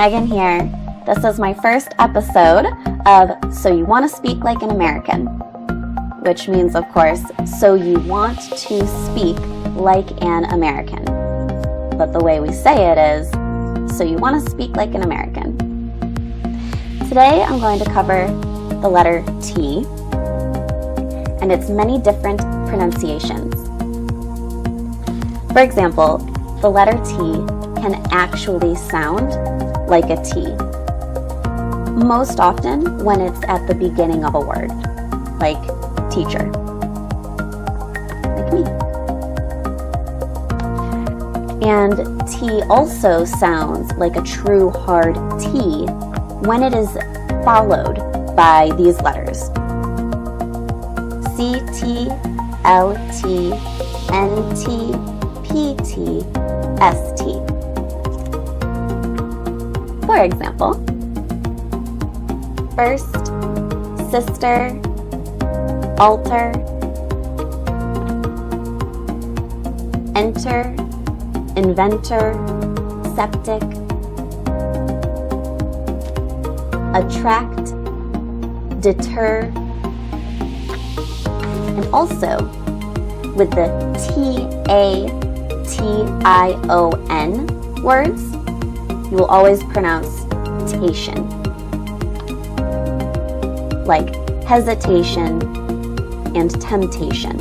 Megan here. This is my first episode of So You Want to Speak Like an American, which means, of course, so you want to speak like an American. But the way we say it is, so you want to speak like an American. Today I'm going to cover the letter T and its many different pronunciations. For example, the letter T can actually sound like a T. Most often when it's at the beginning of a word, like teacher, like me. And T also sounds like a true hard T when it is followed by these letters. C, T, L, T, N, T, P, T, S, T. For example, first, sister, altar, enter, inventor, septic, attract, deter, and also with the T-A-T-I-O-N words, you will always pronounce tation, like hesitation and temptation.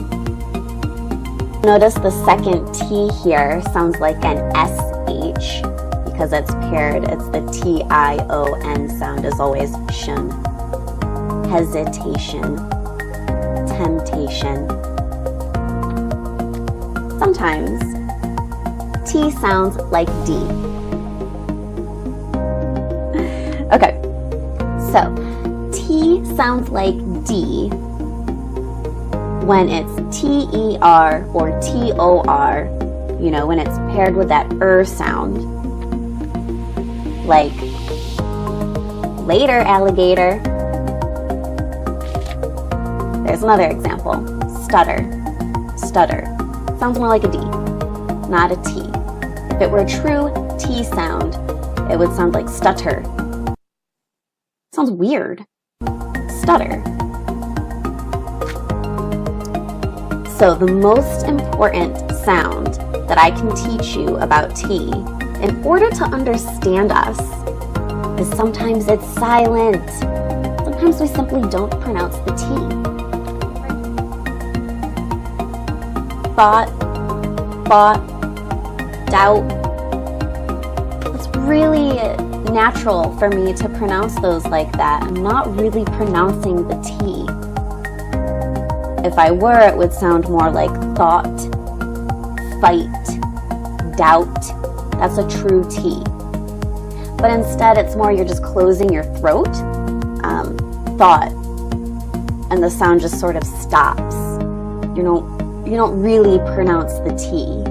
Notice the second T here sounds like an SH because it's paired, it's the T-I-O-N sound is always shun. Hesitation, temptation. Sometimes T sounds like D. Okay, so T sounds like D when it's T-E-R or T-O-R, you know, when it's paired with that sound. Like, later, alligator. There's another example. Stutter. Stutter. Sounds more like a D, not a T. If it were a true T sound, it would sound like stutter. Sounds weird. Stutter. So the most important sound that I can teach you about T in order to understand us is sometimes it's silent. Sometimes we simply don't pronounce the T. Thought, doubt. It's really natural for me to pronounce those like that. I'm not really pronouncing the T. If I were, it would sound more like thought, fight, doubt. That's a true T. But instead, it's more you're just closing your throat, thought, and the sound just sort of stops. You don't really pronounce the T.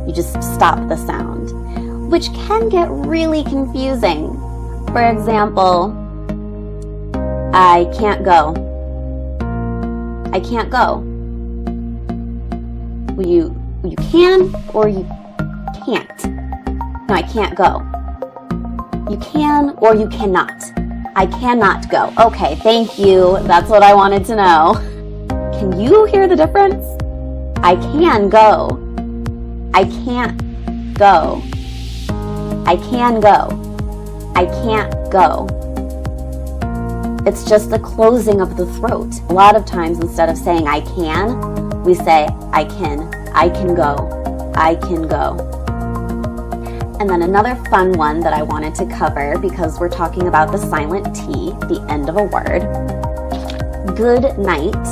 You just stop the sound, which can get really confusing. For example, I can't go. I can't go. Well, you can or you can't. No, I can't go. You can or you cannot. I cannot go. Okay, thank you. That's what I wanted to know. Can you hear the difference? I can go. I can't go. I can go. I can't go. It's just the closing of the throat. A lot of times, instead of saying I can, we say I can go, I can go. And then another fun one that I wanted to cover, because we're talking about the silent T, the end of a word. Good night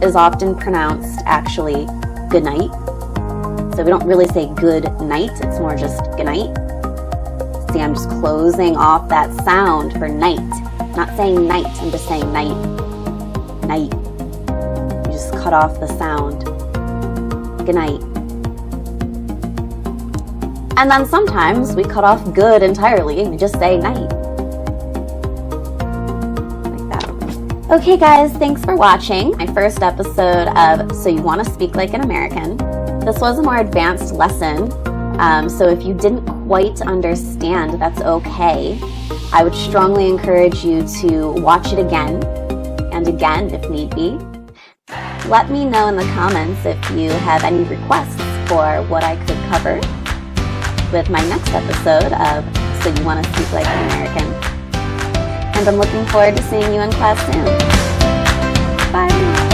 is often pronounced actually good night. So we don't really say good night, it's more just good night. See, I'm just closing off that sound for night. Not saying night, I'm just saying night. Night. You just cut off the sound. Good night. And then sometimes we cut off good entirely and we just say night. Like that. Okay guys, thanks for watching my first episode of So You Want to Speak Like an American. This was a more advanced lesson, so if you didn't quite understand, that's okay. I would strongly encourage you to watch it again and again if need be. Let me know in the comments if you have any requests for what I could cover with my next episode of So You Want to Speak Like an American. And I'm looking forward to seeing you in class soon. Bye.